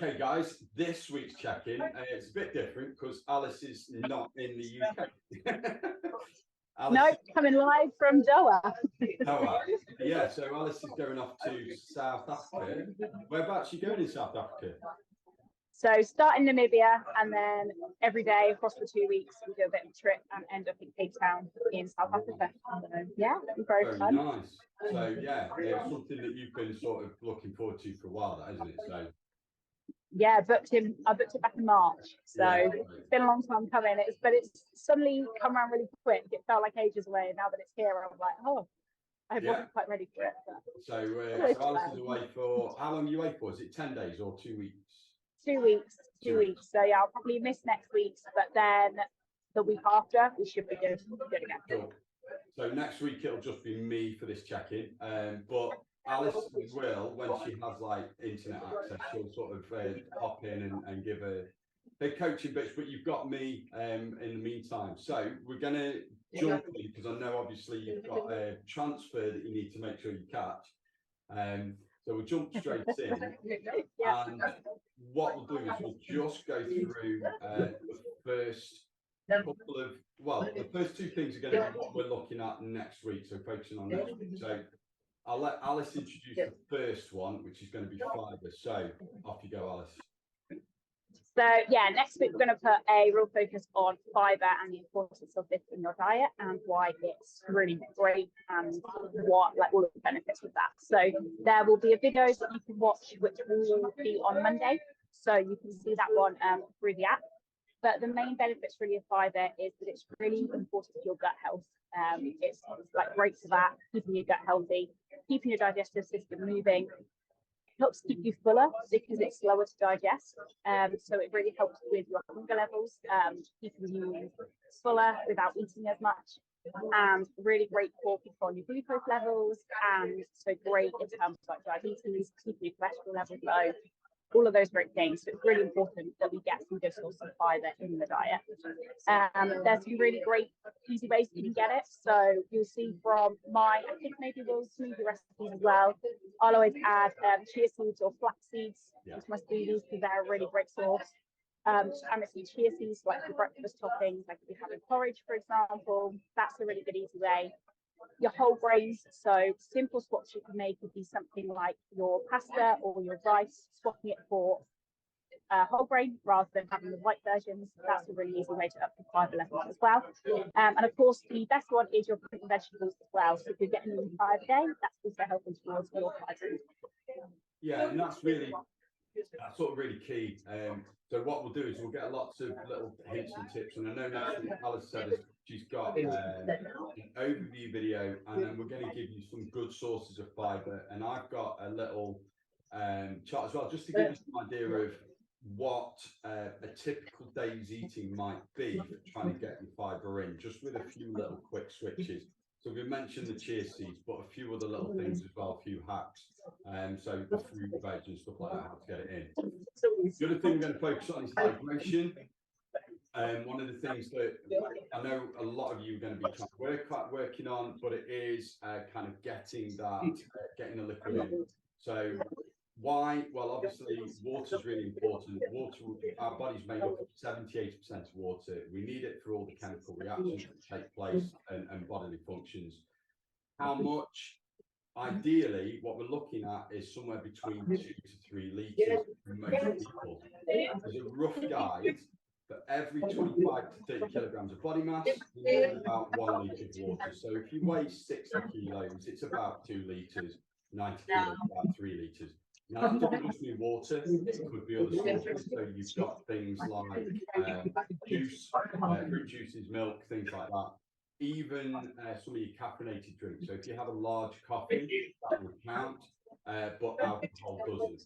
Okay, guys, this week's check-in it's a bit different because Alice is not in the UK. No, coming live from Doha. Doha. Yeah, so Alice is going off to South Africa. Whereabouts are you going in South Africa? So start in Namibia, and then every day across the 2 weeks we do a bit of a trip and end up in Cape Town in South Africa. Yeah, very fun. Nice. So yeah, it's something that you've been sort of looking forward to for a while, isn't it? So yeah, I booked it back in March, so it's been a long time coming. But it's suddenly come around really quick. It felt like ages away. Now that it's here, I'm like, oh, I wasn't quite ready for it. So Alice is away for, how long are you away for? Is it 10 days or 2 weeks? 2 weeks. 2 weeks. So yeah, I'll probably miss next week's, but then the week after we should be good again. Cool. So next week it'll just be me for this check-in, but Alice will, when she has like internet access, she'll sort of hop in and give her coaching bits. But you've got me in the meantime. So we're going to jump in because I know obviously you've got a transfer that you need to make sure you catch. So we'll jump straight in. And what we'll do is we'll just go through the first couple of, the first two things are going to be what we're looking at next week. So focusing on next week. So I'll let Alice introduce the first one, which is going to be fibre. So off you go, Alice. So yeah, next week we're going to put a real focus on fibre and the importance of this in your diet and why it's really great and what all of the benefits of that. So there will be a video that you can watch, which will be on Monday. So you can see that one through the app. But the main benefits really of fibre is that it's really important for your gut health. It's like great for that, keeping your gut healthy, keeping your digestive system moving. It helps keep you fuller because it's slower to digest. So it really helps with your hunger levels, keeping you fuller without eating as much. And really great for controlling your glucose levels, and so great in terms of like diabetes, keeping your cholesterol levels low. All of those great things. So it's really important that we get some good source of fibre in the diet. There's some really great easy ways you can get it. So you'll see from I think maybe we'll smoothie recipes as well. I'll always add chia seeds or flax seeds into my smoothies because they're a really great source. And it's some chia seeds like for breakfast toppings, like if you're having porridge, for example. That's a really good easy way. Your whole grains, so simple swaps you can make would be something like your pasta or your rice, swapping it for whole grain rather than having the white versions. That's a really easy way to up the fibre levels as well. And of course, the best one is your fruit and vegetables as well. So if you're getting them 5 a day, that's also helping towards your fibre. Yeah, and that's sort of really key. So what we'll do is we'll get lots of little hints and tips, and I know next week Alice said she's got an overview video, and then we're going to give you some good sources of fibre, and I've got a little chart as well, just to give you some idea of what a typical day's eating might be for trying to get your fibre in, just with a few little quick switches. So we mentioned the chia seeds, but a few other little things as well, a few hacks. So the fruit, veg and stuff like that, how to get it in. The other thing we're going to focus on is hydration. One of the things that I know a lot of you are going to be working on, but it is kind of getting the liquid in. So why? Well, obviously water is really important. Our body's made up of 78% of water. We need it for all the chemical reactions that take place and bodily functions. How much? Ideally, what we're looking at is somewhere between 2 to 3 litres for most people. There's a rough guide for every 25 to 30 kilograms of body mass, you need about 1 litre of water. So if you weigh 60 kilos, it's about 2 litres, 90 kilos, about 3 litres. Now, that doesn't just mean water, it could be other sources. So you've got things like juice, fruit juices, milk, things like that. Even some of your caffeinated drinks. So if you have a large coffee, that would count, but alcohol doesn't.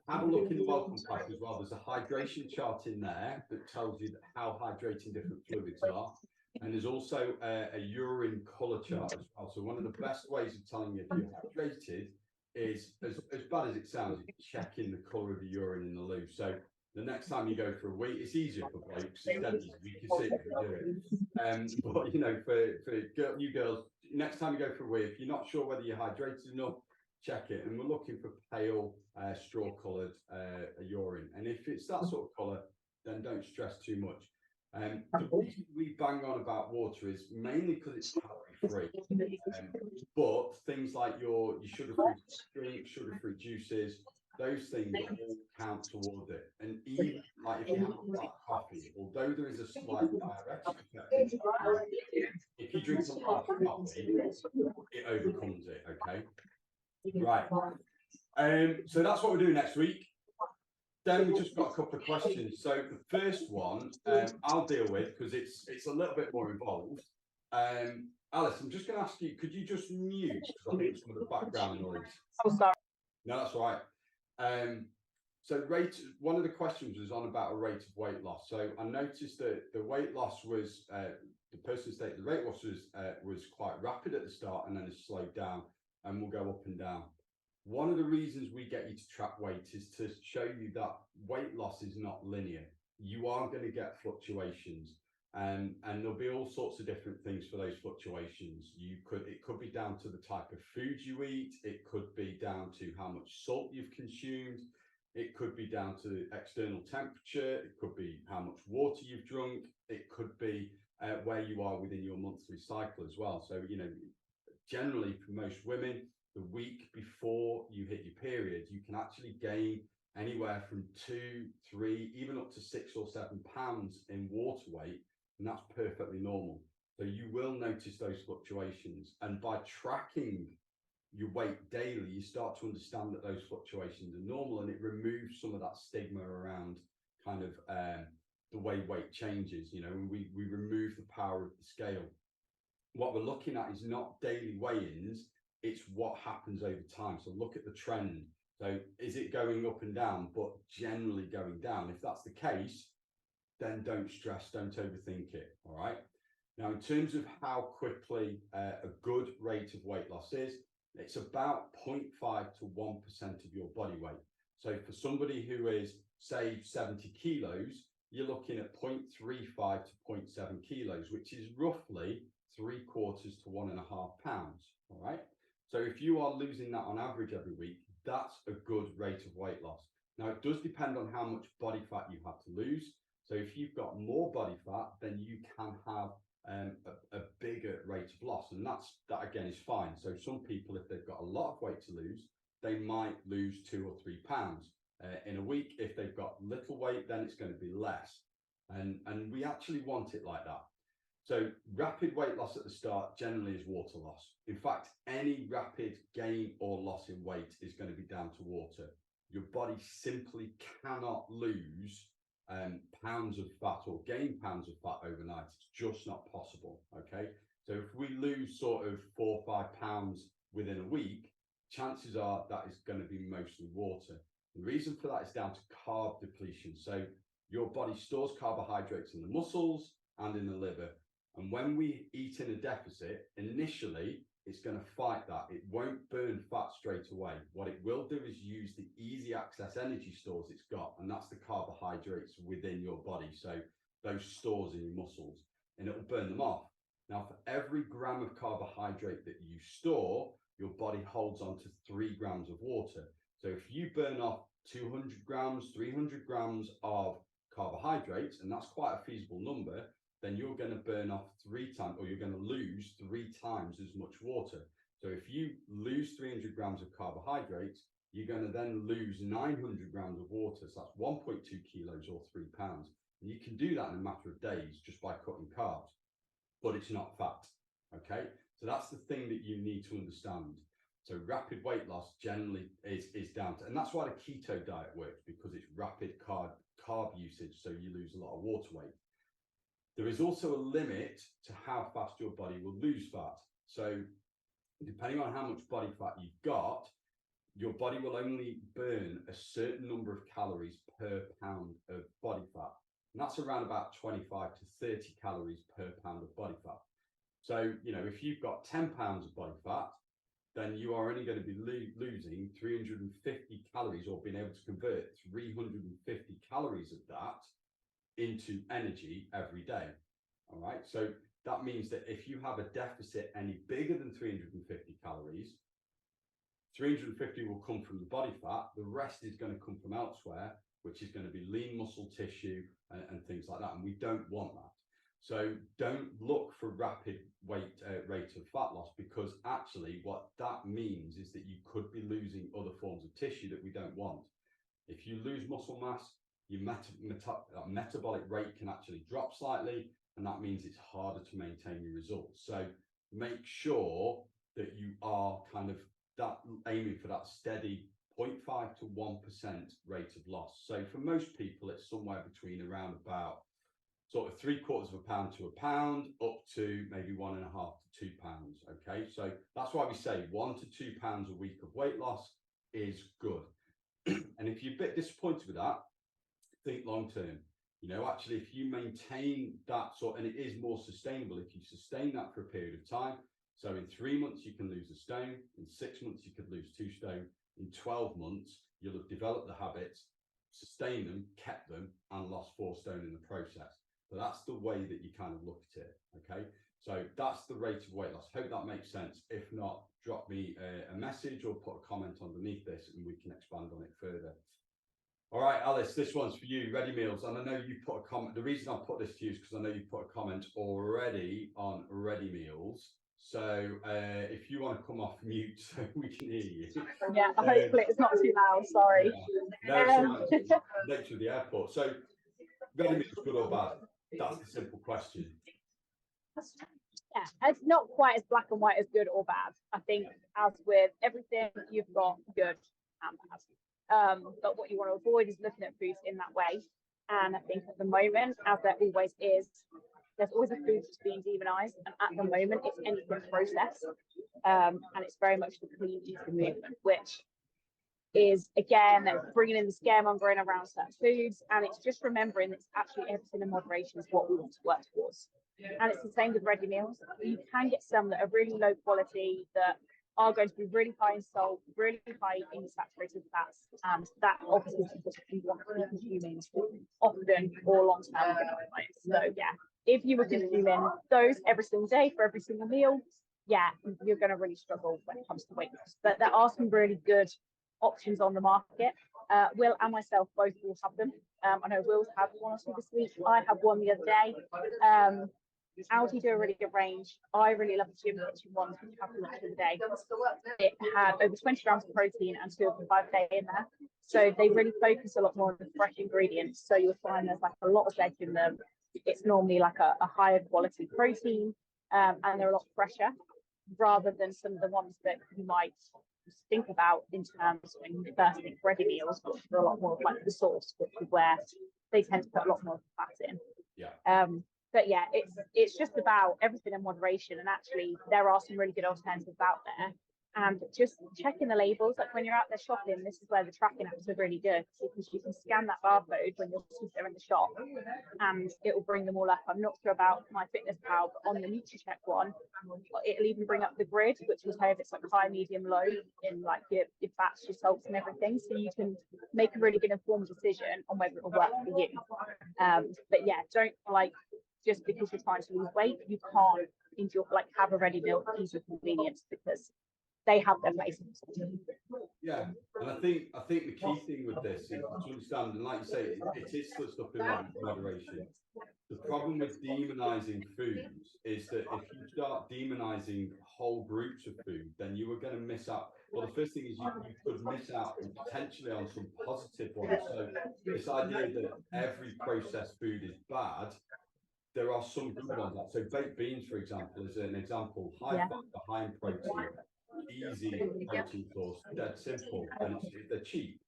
Have a look in the welcome pack as well. There's a hydration chart in there that tells you how hydrating different fluids are. And there's also a urine colour chart as well. So one of the best ways of telling you if you're hydrated is, as bad as it sounds, checking the colour of the urine in the loo. So the next time you go for a wee, it's easier for blokes. It's dead easy. You can see it and do it. But you know, for you girls, next time you go for a wee, if you're not sure whether you're hydrated enough, check it. And we're looking for pale, straw-coloured urine. And if it's that sort of colour, then don't stress too much. The reason we bang on about water is mainly because it's calorie free. But things like your sugar-free drinks, sugar-free juices, those things all count towards it. And even like if you have a black coffee, although there is a slight diuretic effect, if you drink a lot of coffee, it overcomes it. Okay, right. So that's what we're doing next week. Then we just got a couple of questions. So the first one I'll deal with because it's a little bit more involved. Alice, I'm just going to ask you, could you just mute because I think some of the background noise. Oh, sorry. No, that's all right. So one of the questions was on about a rate of weight loss. So I noticed that the weight loss was the person stated the rate loss was quite rapid at the start and then has slowed down and will go up and down. One of the reasons we get you to track weight is to show you that weight loss is not linear. You are going to get fluctuations, and there'll be all sorts of different things for those fluctuations. It could be down to the type of food you eat. It could be down to how much salt you've consumed. It could be down to external temperature. It could be how much water you've drunk. It could be where you are within your monthly cycle as well. So, generally for most women, the week before you hit your period, you can actually gain anywhere from 2, 3, even up to 6 or 7 pounds in water weight, and that's perfectly normal. So you will notice those fluctuations, and by tracking your weight daily, you start to understand that those fluctuations are normal, and it removes some of that stigma around kind of the way weight changes, and we remove the power of the scale. What we're looking at is not daily weigh-ins, it's what happens over time. So look at the trend. So is it going up and down, but generally going down? If that's the case, then don't stress, don't overthink it, all right? Now, in terms of how quickly a good rate of weight loss is, it's about 0.5 to 1% of your body weight. So for somebody who is, say, 70 kilos, you're looking at 0.35 to 0.7 kilos, which is roughly 3/4 to 1.5 pounds, all right? So if you are losing that on average every week, that's a good rate of weight loss. Now, it does depend on how much body fat you have to lose. So if you've got more body fat, then you can have a bigger rate of loss. And that again is fine. So some people, if they've got a lot of weight to lose, they might lose 2 or 3 pounds in a week. If they've got little weight, then it's going to be less. And we actually want it like that. So rapid weight loss at the start generally is water loss. In fact, any rapid gain or loss in weight is going to be down to water. Your body simply cannot lose pounds of fat or gain pounds of fat overnight. It's just not possible, okay? So if we lose sort of 4 or 5 pounds within a week, chances are that is going to be mostly water. The reason for that is down to carb depletion. So your body stores carbohydrates in the muscles and in the liver. And when we eat in a deficit, initially, it's going to fight that. It won't burn fat straight away. What it will do is use the easy access energy stores it's got, and that's the carbohydrates within your body. So those stores in your muscles, and it will burn them off. Now, for every gram of carbohydrate that you store, your body holds on to 3 grams of water. So if you burn off 200 grams, 300 grams of carbohydrates, and that's quite a feasible number, then you're going to burn off 3 times, or you're going to lose 3 times as much water. So if you lose 300 grams of carbohydrates, you're going to then lose 900 grams of water. So that's 1.2 kilos or 3 pounds. And you can do that in a matter of days just by cutting carbs, but it's not fat, okay? So that's the thing that you need to understand. So rapid weight loss generally is down to, and that's why the keto diet works, because it's rapid carb usage, so you lose a lot of water weight. There is also a limit to how fast your body will lose fat. So depending on how much body fat you've got, your body will only burn a certain number of calories per pound of body fat. And that's around about 25 to 30 calories per pound of body fat. So, if you've got 10 pounds of body fat, then you are only going to be losing 350 calories, or being able to convert 350 calories of that into energy every day. All right. So that means that if you have a deficit any bigger than 350 calories, 350 will come from the body fat. The rest is going to come from elsewhere, which is going to be lean muscle tissue and things like that. And we don't want that. So don't look for rapid rate of fat loss, because actually what that means is that you could be losing other forms of tissue that we don't want. If you lose muscle mass, your metabolic rate can actually drop slightly, and that means it's harder to maintain your results. So make sure that you are kind of aiming for that steady 0.5 to 1% rate of loss. So for most people, it's somewhere between around about sort of 3/4 pound to a pound, up to maybe 1.5 to 2 pounds. Okay, so that's why we say 1 to 2 pounds a week of weight loss is good. And if you're a bit disappointed with that, think long term. You know, actually, if you maintain that and it is more sustainable if you sustain that for a period of time. So in 3 months, you can lose a stone. In 6 months, you could lose 2 stone. In 12 months, you'll have developed the habits, sustained them, kept them, and lost 4 stone in the process. So that's the way that you kind of look at it. Okay, so that's the rate of weight loss. Hope that makes sense. If not, drop me a message or put a comment underneath this and we can expand on it further. All right, Alice, this one's for you, ready meals. And I know you put a comment. The reason I put this to you is because I know you put a comment already on ready meals. So if you want to come off mute so we can hear you. Yeah, hopefully it's not too loud, sorry. Yeah. No, it's nature of the airport. So ready meals, good or bad? That's the simple question. Yeah, it's not quite as black and white as good or bad. I think as with everything, you've got good and bad. But what you want to avoid is looking at foods in that way. And I think at the moment, as there always is, there's always a food that's being demonized. And at the moment, it's anything processed. And it's very much the clean eating movement, which is, again, bringing in the scaremongering around certain foods. And it's just remembering that it's actually everything in moderation is what we want to work towards. And it's the same with ready meals. You can get some that are really low quality, that are going to be really high in salt, really high in saturated fats, and that obviously is what you want to be consuming often or long term. So yeah, if you were consuming those every single day for every single meal, yeah, you're going to really struggle when it comes to weight loss. But there are some really good options on the market. Will and myself both will have them. I know Will's had one or two this week. I had one the other day. Aldi do a really good range. I really love the Gym Kitchen ones, which have lunch of the day. It had over 20 grams of protein and 2 of them 5 day in there. So they really focus a lot more on the fresh ingredients. So you'll find there's like a lot of veg in them. It's normally like a higher quality protein, and they're a lot fresher rather than some of the ones that you might think about in terms when you first think ready meals, which are a lot more like the sauce, which is where they tend to put a lot more fat in. Yeah. But yeah, it's just about everything in moderation, and actually there are some really good alternatives out there. And just checking the labels, like when you're out there shopping, this is where the tracking apps are really good, because you can scan that barcode when you're there in the shop, and it will bring them all up. I'm not sure about MyFitnessPal, but on the NutriCheck one, it'll even bring up the grid, which will tell if it's like high, medium, low in like your fats, your salts, and everything. So you can make a really good informed decision on whether it will work for you. But yeah, don't just because you're trying to lose weight, you can't enjoy have a ready meal for ease of convenience, because they have their place. Yeah, and I think the key thing with this is to understand, and like you say, it is stuff in moderation. The problem with demonizing foods is that if you start demonizing whole groups of food, then you are going to miss out. Well, the first thing is you could miss out potentially on some positive ones. So this idea that every processed food is bad, there are some good ones. So baked beans, for example, is an example. High fat, high in protein, easy protein source, dead simple, and they're cheap.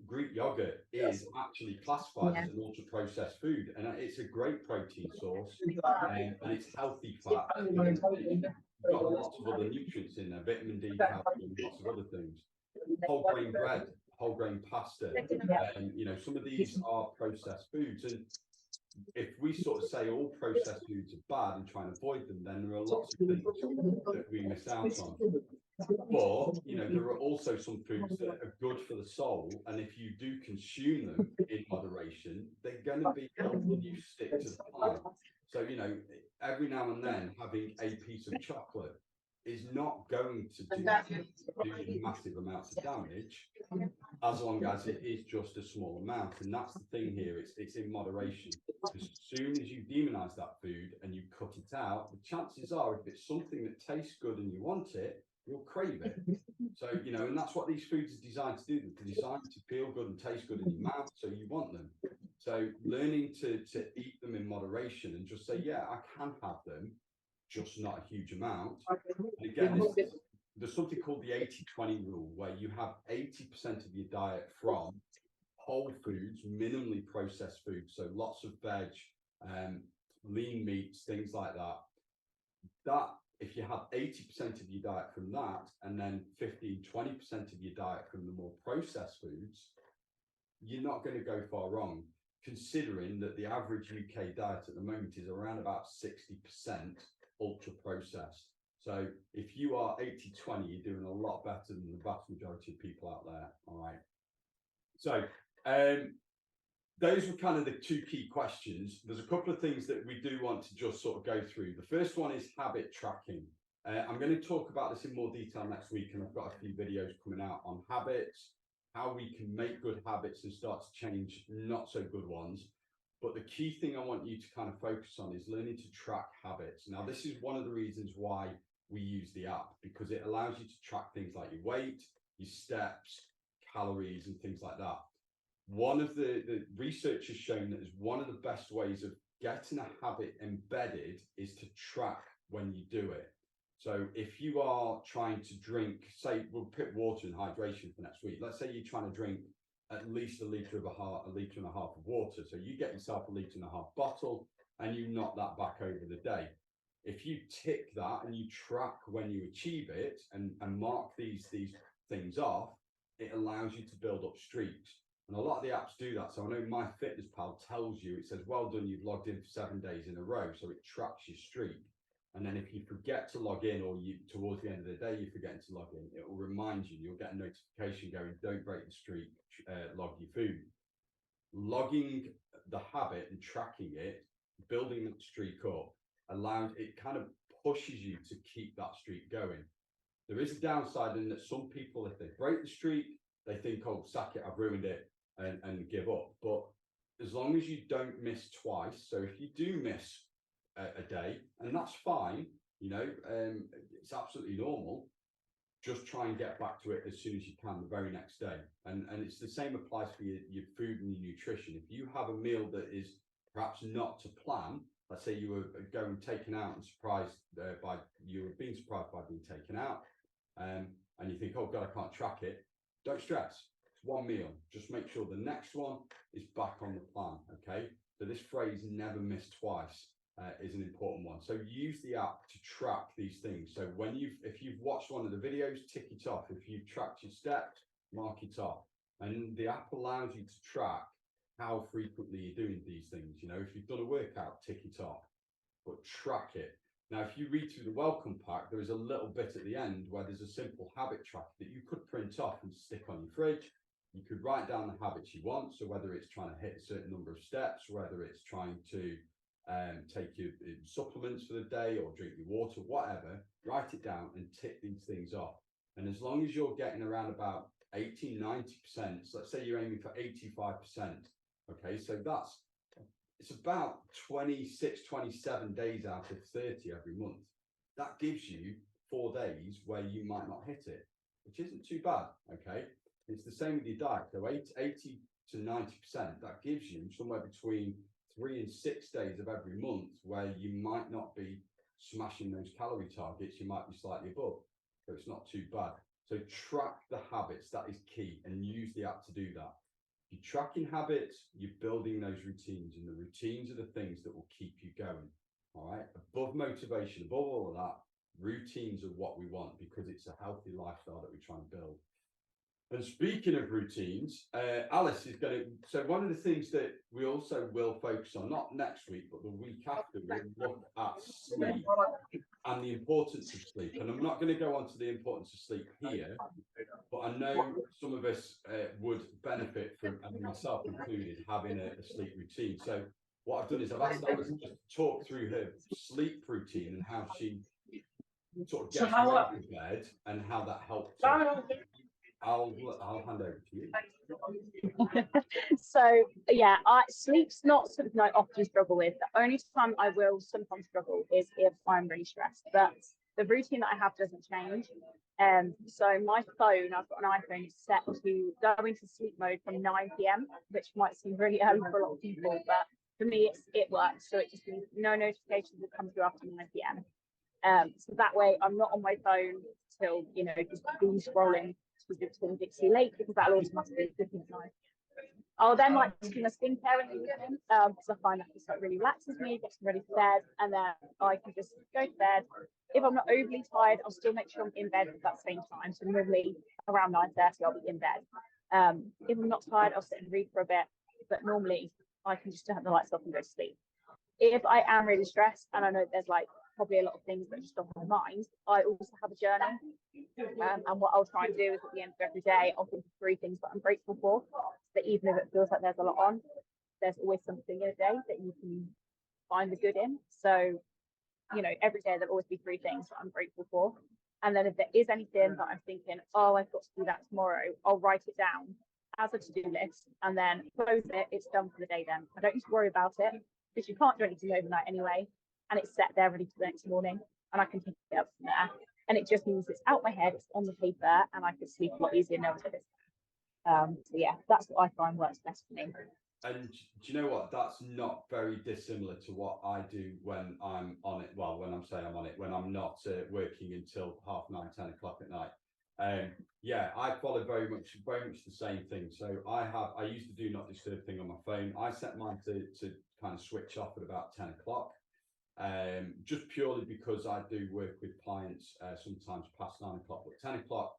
Greek yogurt is actually classified as an ultra processed food, and it's a great protein source, and it's healthy fat. You've got lots of other nutrients in there, vitamin D, calcium, lots of other things. Whole grain bread, whole grain pasta, some of these are processed foods, and if we sort of say all processed foods are bad and try and avoid them, then there are lots of things that we miss out on. But there are also some foods that are good for the soul, and if you do consume them in moderation, they're going to be helping you stick to the plan. So every now and then having a piece of chocolate is not going to do massive amounts of damage, as long as it is just a small amount. And that's the thing here, it's in moderation. As soon as you demonize that food and you cut it out, the chances are, if it's something that tastes good and you want it, you'll crave it. So, you know, and that's what these foods are designed to do. They're designed to feel good and taste good in your mouth, so you want them. So learning to eat them in moderation and just say, yeah, I can have them, just not a huge amount. And again, there's something called the 80-20 rule, where you have 80% of your diet from whole foods, minimally processed foods, so lots of veg, lean meats, things like that. That, if you have 80% of your diet from that, and then 15-20% of your diet from the more processed foods, you're not going to go far wrong, considering that the average UK diet at the moment is around about 60% ultra processed. So if you are 80-20, you're doing a lot better than the vast majority of people out there. All right. So those were kind of the two key questions. There's a couple of things that we do want to just sort of go through. The first one is habit tracking. I'm going to talk about this in more detail next week, and I've got a few videos coming out on habits, how we can make good habits and start to change not so good ones. But the key thing I want you to kind of focus on is learning to track habits. Now, this is one of the reasons why we use the app, because it allows you to track things like your weight, your steps, calories, and things like that. One of the research has shown that is one of the best ways of getting a habit embedded is to track when you do it. So if you are trying to drink, say, we'll pick water and hydration for next week. Let's say you're trying to drink at least a litre and a half of water. So you get yourself a litre and a half bottle and you knock that back over the day. If you tick that and you track when you achieve it and mark these things off, it allows you to build up streaks. And a lot of the apps do that. So I know MyFitnessPal tells you, it says, well done, you've logged in for 7 days in a row. So it tracks your streak. And then if you forget to log in, or you towards the end of the day you're forgetting to log in, it will remind you. You'll get a notification going, don't break the streak, log your food. Logging the habit and tracking it, building the streak up, allows, it kind of pushes you to keep that streak going. There is a downside in that some people, if they break the streak, they think, oh, sack it, I've ruined it, and give up. But as long as you don't miss twice, so if you do miss a day, and that's fine, you know, it's absolutely normal, just try and get back to it as soon as you can the very next day. And it's the same applies for your food and your nutrition. If you have a meal that is perhaps not to plan, let's say you were taken out and surprised you were being surprised by being taken out, and you think, oh God, I can't track it. Don't stress. It's one meal. Just make sure the next one is back on the plan. Okay. So this phrase, never miss twice, is an important one. So use the app to track these things. So if you've watched one of the videos, tick it off. If you've tracked your steps, mark it off. And the app allows you to track how frequently you're doing these things. You know, if you've done a workout, tick it off, but track it. Now, if you read through the welcome pack, there is a little bit at the end where there's a simple habit tracker that you could print off and stick on your fridge. You could write down the habits you want. So whether it's trying to hit a certain number of steps, whether it's trying to take your supplements for the day or drink your water, whatever, write it down and tick these things off. And as long as you're getting around about 80-90%, so let's say you're aiming for 85%, okay, so it's about 26-27 days out of 30 every month. That gives you 4 days where you might not hit it, which isn't too bad. Okay, it's the same with your diet. So 80 to 90%, that gives you somewhere between 3 and 6 days of every month where you might not be smashing those calorie targets. You might be slightly above, so it's not too bad. So track the habits. That is key, and use the app to do that. You're tracking habits, you're building those routines, and the routines are the things that will keep you going. All right. Above motivation, above all of that, routines are what we want, because it's a healthy lifestyle that we try and build. And speaking of routines, Alice is going to, so one of the things that we also will focus on, not next week, but the week after, we'll look at sleep and the importance of sleep. And I'm not going to go on to the importance of sleep here, but I know some of us would benefit from, and myself included, having a sleep routine. So what I've done is I've asked Alice to just talk through her sleep routine and how she sort of gets ready for bed and how that helps her. I'll hand over to you. So yeah, sleep's not something I often struggle with. The only time I will sometimes struggle is if I'm really stressed. But the routine that I have doesn't change. So my phone, I've got an iPhone set to go into sleep mode from 9 p.m, which might seem really early for a lot of people, but for me it works. So it just means no notifications will come through after 9 p.m. So that way I'm not on my phone till, just doom scrolling it's ridiculously late, because that'll automatically give me night. I'll then like to do my skincare in the evening, because I find that just like really relaxes me, gets me ready for bed, and then I can just go to bed. If I'm not overly tired, I'll still make sure I'm in bed at that same time. So normally around 9:30 I'll be in bed. If I'm not tired, I'll sit and read for a bit, but normally I can just turn the lights off and go to sleep. If I am really stressed and I know there's like probably a lot of things that just on my mind, I also have a journal. And what I'll try and do is at the end of every day, I'll think of 3 things that I'm grateful for. That even if it feels like there's a lot on, there's always something in a day that you can find the good in. So, every day there'll always be 3 things that I'm grateful for. And then if there is anything that I'm thinking, oh, I've got to do that tomorrow, I'll write it down as a to-do list and then close it. It's done for the day then. I don't need to worry about it, because you can't do anything overnight anyway. And it's set there ready for the next morning, and I can pick it up from there. And it just means it's out my head, it's on the paper, and I can sleep a lot easier knowing it. So yeah, that's what I find works best for me. And do you know what? That's not very dissimilar to what I do when I'm on it. Well, when I'm saying I'm on it, when I'm not working until 9:30, 10 o'clock at night. Yeah, I follow very much the same thing. So I use the do not disturb thing on my phone. I set mine to kind of switch off at about 10 o'clock. Just purely because I do work with clients sometimes past 9 o'clock, but 10 o'clock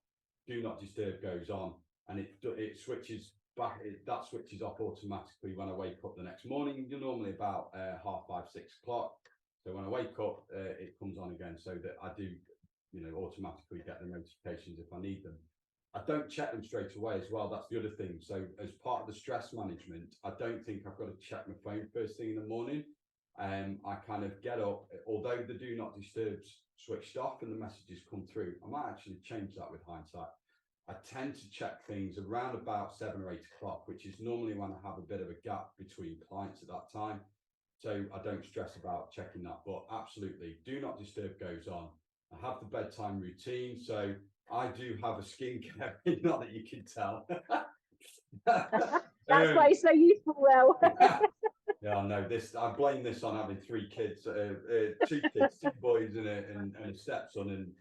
do not disturb goes on, and it switches back. That switches off automatically when I wake up the next morning. You're normally about 5:30, 6 o'clock. So when I wake up, it comes on again, so that I do, automatically get the notifications if I need them. I don't check them straight away as well. That's the other thing. So as part of the stress management, I don't think I've got to check my phone first thing in the morning. I kind of get up, although the do not disturbs switched off and the messages come through. I might actually change that with hindsight. I tend to check things around about 7 or 8 o'clock, which is normally when I have a bit of a gap between clients at that time. So I don't stress about checking that, but absolutely do not disturb goes on. I have the bedtime routine. So I do have a skincare, not that you can tell. That's why it's so useful, Will. Yeah, no, I blame this on having 3 kids, 2 kids, 2 boys and a stepson,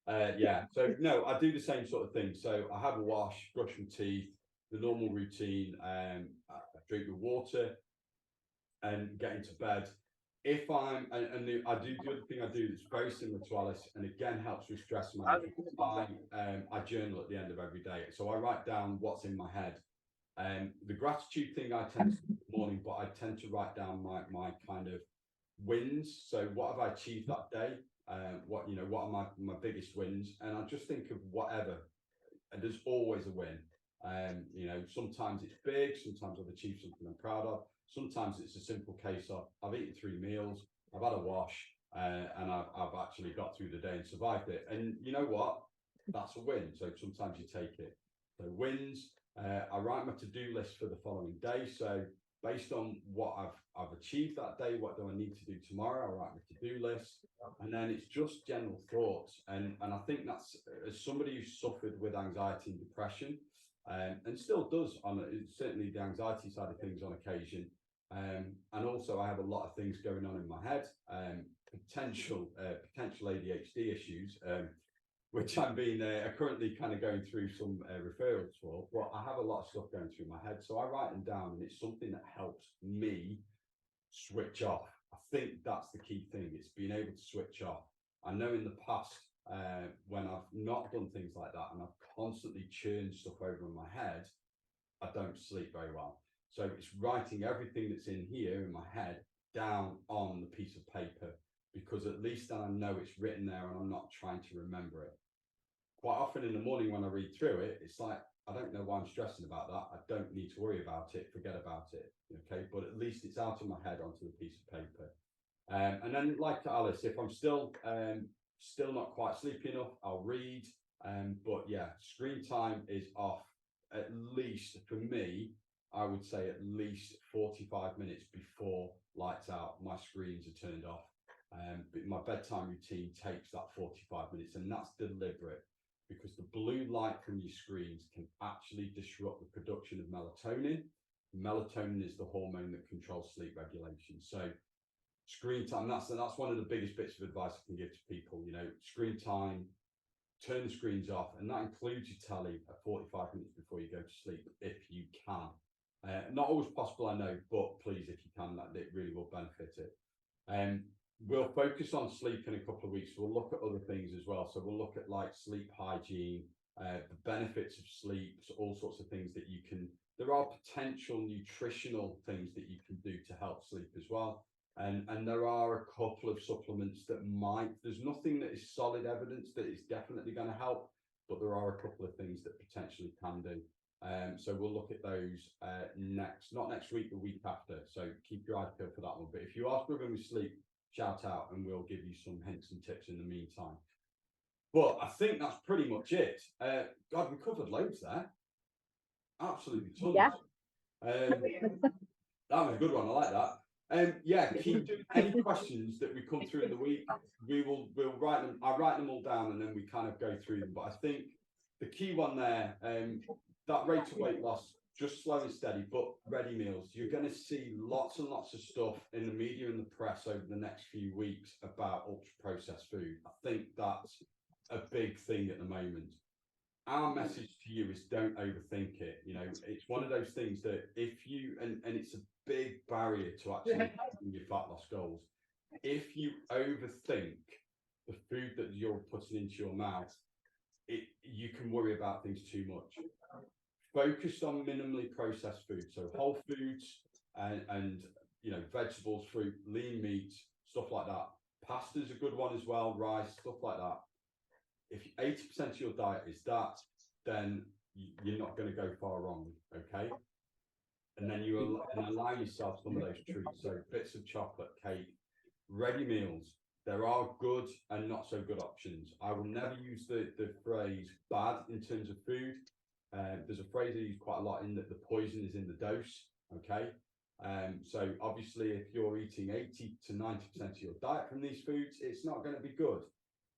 and yeah. So no, I do the same sort of thing. So I have a wash, brush my teeth, the normal routine. I drink the water and get into bed. If I'm I do the other thing I do that's very similar to Alice, and again helps with stress management. I journal at the end of every day, so I write down what's in my head. The gratitude thing I tend to do in the morning, but I tend to write down my kind of wins. So what have I achieved that day? What are my biggest wins? And I just think of whatever, and there's always a win. Sometimes it's big, sometimes I've achieved something I'm proud of. Sometimes it's a simple case of I've eaten 3 meals, I've had a wash, and I've actually got through the day and survived it. And you know what? That's a win. So sometimes you take it. So wins. I write my to-do list for the following day. So based on what I've achieved that day, what do I need to do tomorrow? I write my to-do list, and then it's just general thoughts. And I think that's, as somebody who's suffered with anxiety and depression, and still does certainly the anxiety side of things on occasion. And also I have a lot of things going on in my head, potential ADHD issues, which I'm currently kind of going through some referrals for. But I have a lot of stuff going through my head, so I write them down, and it's something that helps me switch off. I think that's the key thing. It's being able to switch off. I know in the past, when I've not done things like that and I've constantly churned stuff over in my head, I don't sleep very well. So it's writing everything that's in here in my head down on the piece of paper, because at least then I know it's written there and I'm not trying to remember it. Quite often in the morning when I read through it, it's like, I don't know why I'm stressing about that. I don't need to worry about it, forget about it. Okay, but at least it's out of my head onto the piece of paper. And then, like Alice, if I'm still still not quite sleepy enough, I'll read. But yeah, screen time is off at least, for me, I would say at least 45 minutes before lights out. My screens are turned off. But my bedtime routine takes that 45 minutes, and that's deliberate because the blue light from your screens can actually disrupt the production of melatonin. Melatonin is the hormone that controls sleep regulation. So screen time, that's one of the biggest bits of advice I can give to people. You know, screen time, turn the screens off, and that includes your telly at 45 minutes before you go to sleep, if you can. Not always possible, I know, but please, if you can, that it really will benefit it. We'll focus on sleep in a couple of weeks. We'll look at other things as well. So we'll look at like sleep hygiene, the benefits of sleep, so all sorts of things that you can. There are potential nutritional things that you can do to help sleep as well. And there are a couple of supplements that might. There's nothing that is solid evidence that it's definitely going to help, but there are a couple of things that potentially can do. So we'll look at those not next week, the week after. So keep your eyes peeled for that one. But if you are struggling with sleep, shout out and we'll give you some hints and tips in the meantime. But I think that's pretty much it. God, we covered loads there. Absolutely tons. Yeah. That was a good one. I like that. Yeah, keep any questions that we come through in the week. We'll write them. I write them all down and then we kind of go through them. But I think the key one there, that rate of weight loss, just slow and steady, but ready meals. You're going to see lots and lots of stuff in the media and the press over the next few weeks about ultra processed food. I think that's a big thing at the moment. Our message to you is don't overthink it. You know, it's one of those things that if you, and it's a big barrier to actually achieving your fat loss goals. If you overthink the food that you're putting into your mouth, you can worry about things too much. Focused on minimally processed food, so whole foods and you know, vegetables, fruit, lean meat, stuff like that. Pasta's a good one as well, rice, stuff like that. If 80% of your diet is that, then you're not going to go far wrong, okay? And then you allow yourself some of those treats, so bits of chocolate, cake, ready meals. There are good and not so good options. I will never use the phrase bad in terms of food. There's a phrase I use quite a lot in that the poison is in the dose, okay? So obviously if you're eating 80 to 90% of your diet from these foods, it's not going to be good.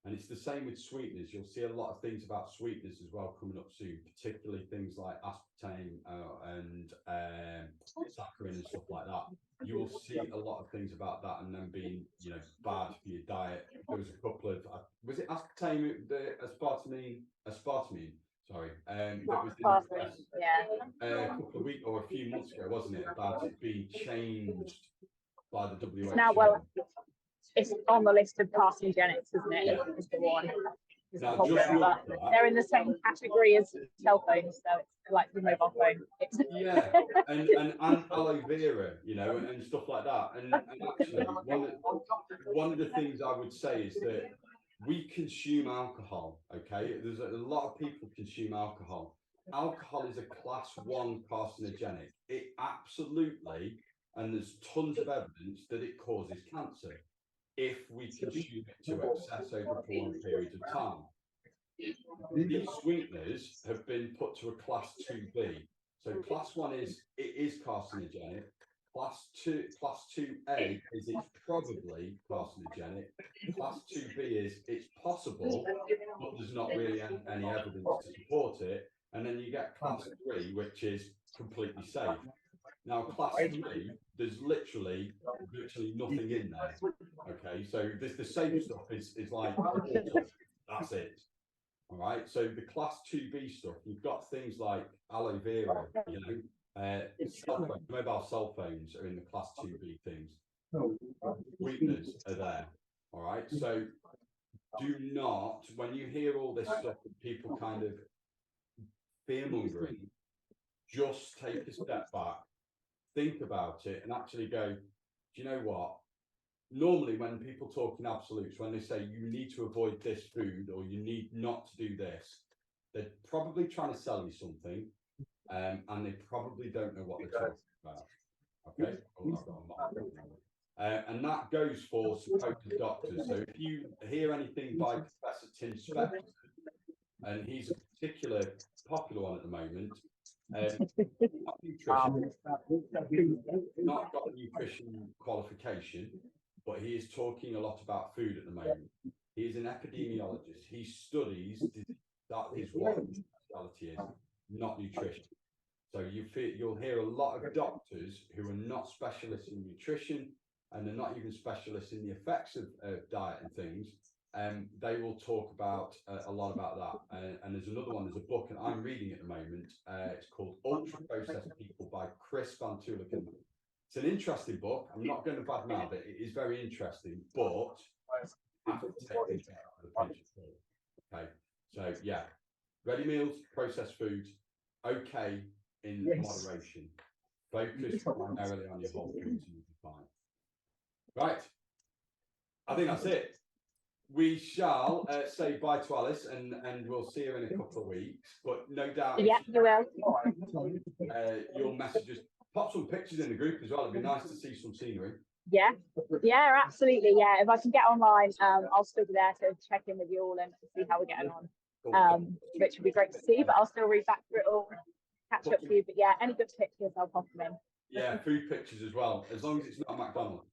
And it's the same with sweeteners. You'll see a lot of things about sweeteners as well coming up soon, particularly things like aspartame and saccharin and stuff like that. You will see a lot of things about that and them being, you know, bad for your diet. There was a couple of, was it aspartame, the aspartame, sorry, that was in the press, a couple of weeks or a few months ago, wasn't it, about it being changed by the WHO. It's now it's on the list of carcinogenics, isn't it? Yeah. It's the one. Now, just but they're in the same category as cell phones, so it's like the mobile phone. Yeah, and aloe vera, you know, and stuff like that. And actually, one of the things I would say is that we consume alcohol, okay? There's a lot of people consume alcohol. Alcohol is a class 1 carcinogenic. It absolutely, and there's tons of evidence that it causes cancer if we consume it to excess over prolonged periods of time. These sweeteners have been put to a class 2B. So class 1 is, it is carcinogenic. Class 2A is it's probably carcinogenic. Class 2B is it's possible, but there's not really any evidence to support it. And then you get class 3, which is completely safe. Now, class 3, there's virtually nothing in there. Okay, so the safe stuff is like water. That's it. All right, so the class 2B stuff, you've got things like aloe vera, you know, mobile cell phones are in the class 2B things. Sweeteners are there. All right, so do not, when you hear all this stuff that people kind of fear-mongering, just take a step back, think about it, and actually go, do you know what? Normally, when people talk in absolutes, when they say you need to avoid this food or you need not to do this, they're probably trying to sell you something, and they probably don't know what they're talking about. Okay? And that goes for supposed doctors. So if you hear anything by Professor Tim Spector, and he's a particular popular one at the moment, not nutrition, not got a nutrition qualification, but he is talking a lot about food at the moment. He is an epidemiologist. He studies disease. That is what specialty is, not nutrition. So you'll hear a lot of doctors who are not specialists in nutrition, and they're not even specialists in the effects of diet and things. They will talk about a lot about that. And there's another one, there's a book, and I'm reading at the moment. It's called Ultra Processed People by Chris Van Tulleken. It's an interesting book. I'm not going to badmouth it. It is very interesting, but I have to take it with a pinch of salt. Okay, so yeah, ready meals, processed foods, okay in moderation. Focus primarily on your whole foods and you'll be fine. Right, I think that's it. We shall say bye to Alice, and we'll see her in a couple of weeks. But no doubt, Yeah, you will. You'll message us, pop some pictures in the group as well. It'd be nice to see some scenery. Yeah, absolutely. Yeah, if I can get online, I'll still be there to check in with you all and see how we're getting on. Cool. Which would be great to see. But I'll still read back through it all, catch up with you. But yeah, any good pictures, I'll pop them in. Yeah, food pictures as well, as long as it's not a McDonald's.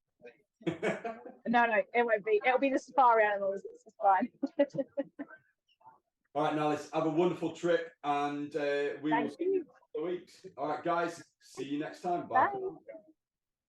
No, it won't be. It'll be the safari animals. It's fine. All right, now let's have a wonderful trip, and we will see you in a couple of weeks. All right, guys, see you next time. Bye. Bye.